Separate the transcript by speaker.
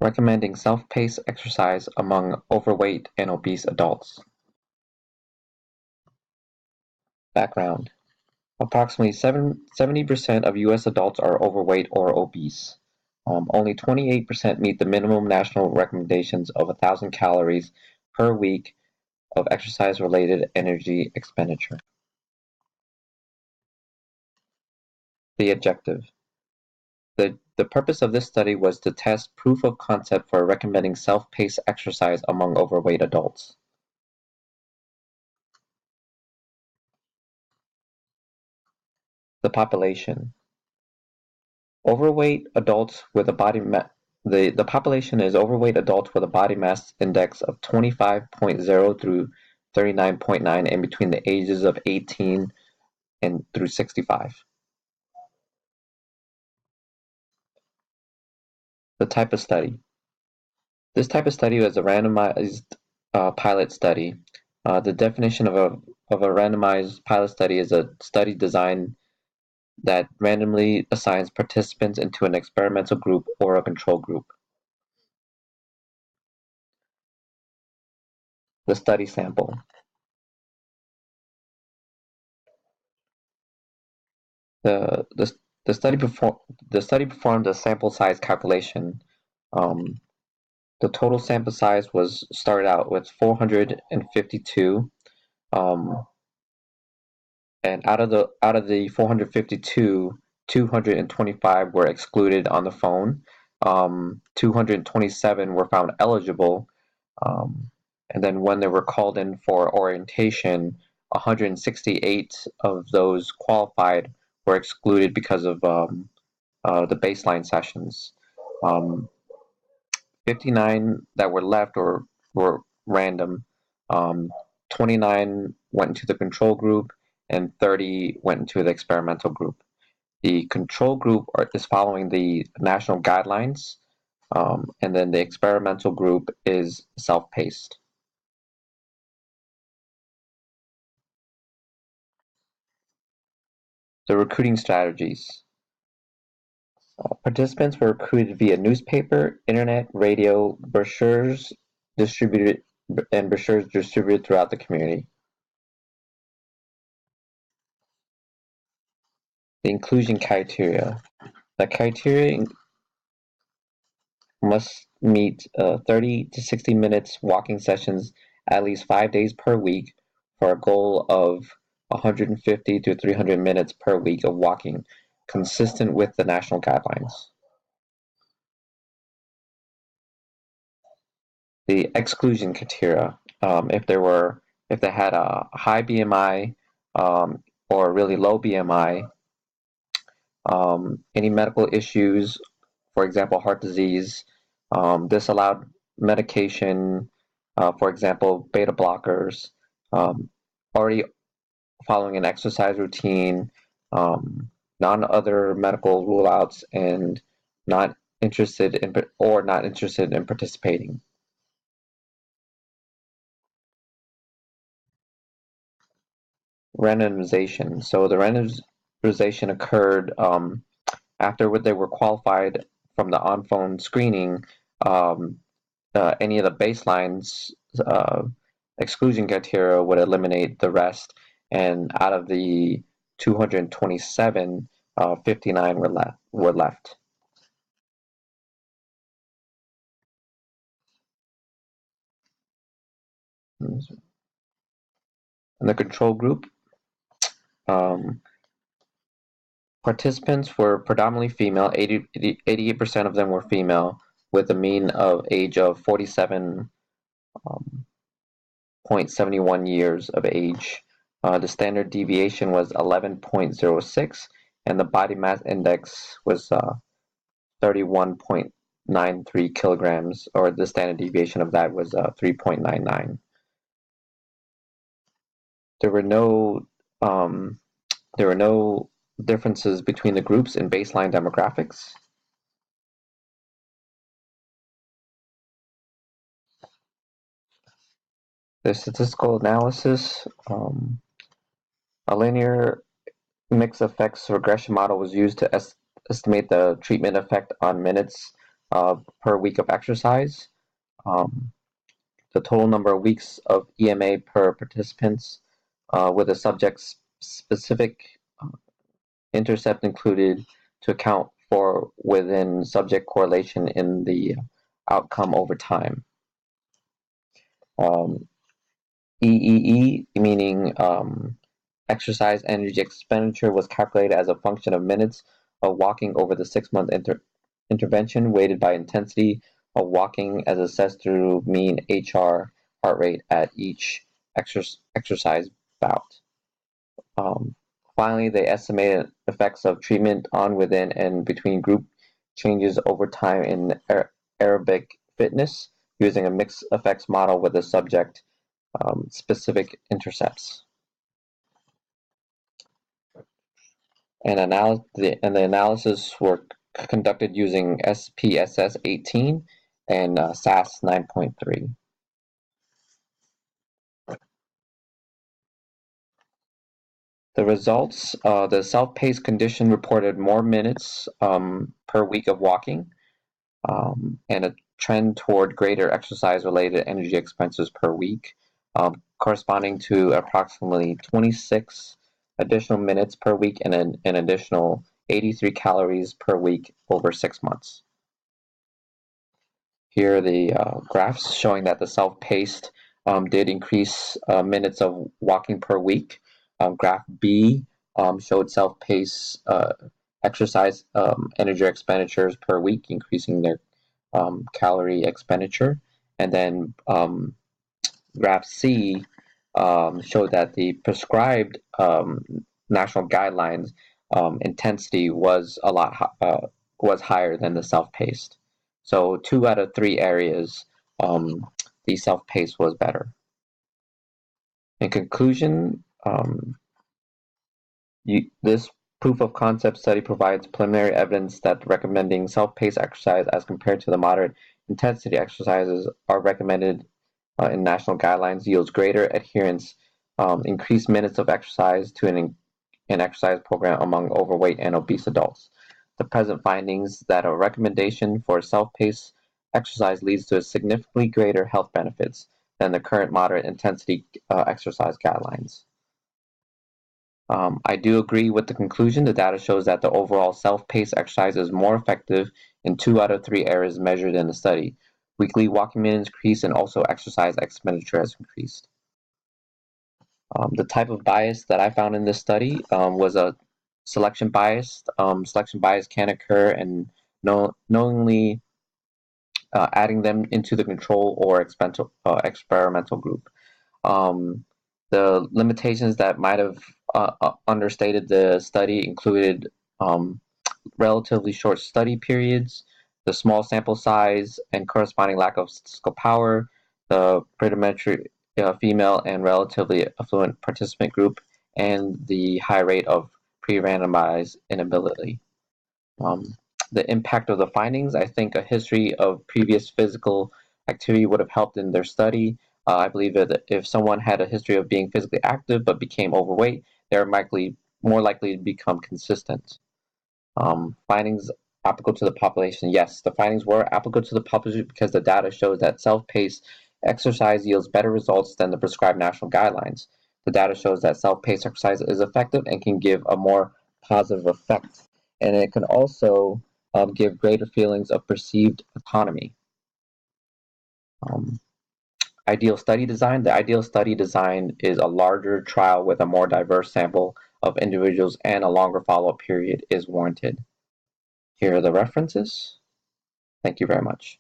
Speaker 1: recommending self-paced exercise among overweight and obese adults. Background. Approximately 70% of U.S. adults are overweight or obese. Only 28% meet the minimum national recommendations of 1,000 calories per week of exercise-related energy expenditure. The objective. The purpose of this study was to test proof of concept for recommending self-paced exercise among overweight adults. The population. Overweight adults with a body mass the population is overweight adults with a body mass index of 25.0 through 39.9 and between the ages of 18 and through 65. The type of study. This type of study was a randomized pilot study. The definition of a randomized pilot study is a study design that randomly assigns participants into an experimental group or a control group. The study sample. The study performed a sample size calculation. The total sample size was started out with 452, and out of the 452, 225 were excluded on the phone. 227 were found eligible, and then when they were called in for orientation, 168 of those qualified were excluded because of the baseline sessions. 59 that were left or were random. 29 went into the control group, and 30 went into the experimental group. The control group is following the national guidelines, and then the experimental group is self-paced. The recruiting strategies. Participants were recruited via newspaper, internet, radio, brochures distributed throughout the community. The inclusion criteria. The criteria must meet 30 to 60 minutes walking sessions at least 5 days per week for a goal of 150 to 300 minutes per week of walking, consistent with the national guidelines. The exclusion criteria. If they had a high BMI or a really low BMI, any medical issues, for example, heart disease, disallowed medication, for example, beta blockers, already following an exercise routine, non-other medical rule-outs, and not interested in participating. Randomization. So the randomization occurred after they were qualified from the on-phone screening. Any of the baselines exclusion criteria would eliminate the rest, and out of the 227, 59 were left. In the control group, participants were predominantly female. 88% of them were female, with a mean of age of 47.71 years of age. The standard deviation was 11.06, and the body mass index was 31.93 kilograms, or the standard deviation of that was 3.99. There were no differences between the groups in baseline demographics. The statistical analysis, a linear mixed effects regression model was used to estimate the treatment effect on minutes per week of exercise, um, the total number of weeks of EMA per participants, with a subject specific intercept included to account for within subject correlation in the outcome over time. Um, EEE, meaning exercise energy expenditure, was calculated as a function of minutes of walking over the 6-month intervention, weighted by intensity of walking as assessed through mean HR heart rate at each exercise bout. Um, Finally, they estimated effects of treatment on, within, and between group changes over time in aerobic fitness using a mixed effects model with a subject specific intercepts. And the analysis were conducted using SPSS 18 and SAS 9.3. The results, the self-paced condition reported more minutes per week of walking, and a trend toward greater exercise-related energy expenses per week, corresponding to approximately 26 additional minutes per week and an additional 83 calories per week over 6 months. Here are the graphs showing that the self-paced did increase minutes of walking per week. Graph B showed self-paced exercise energy expenditures per week, increasing their calorie expenditure. And then graph C showed that the prescribed national guidelines intensity was was higher than the self-paced. So 2 out of 3 areas, the self-paced was better. In conclusion, this proof of concept study provides preliminary evidence that recommending self-paced exercise as compared to the moderate intensity exercises are recommended in national guidelines yields greater adherence, increased minutes of exercise to an exercise program among overweight and obese adults. The present findings that a recommendation for self-paced exercise leads to significantly greater health benefits than the current moderate intensity exercise guidelines. I do agree with the conclusion. The data shows that the overall self-paced exercise is more effective in 2 out of 3 areas measured in the study. Weekly walking minutes increased and also exercise expenditure has increased. The type of bias that I found in this study was a selection bias. Selection bias can occur in knowingly adding them into the control or experimental group. The limitations that might have understated the study included relatively short study periods, the small sample size and corresponding lack of statistical power, the predominantly female and relatively affluent participant group, and the high rate of pre-randomized inability. Um, the impact of the findings, I think a history of previous physical activity would have helped in their study. I believe that if someone had a history of being physically active but became overweight, they're more likely to become consistent. Findings applicable to the population. Yes, the findings were applicable to the population because the data shows that self-paced exercise yields better results than the prescribed national guidelines. The data shows that self-paced exercise is effective and can give a more positive effect. And it can also give greater feelings of perceived autonomy. Um, Ideal study design. The ideal study design is a larger trial with a more diverse sample of individuals and a longer follow-up period is warranted. Here are the references. Thank you very much.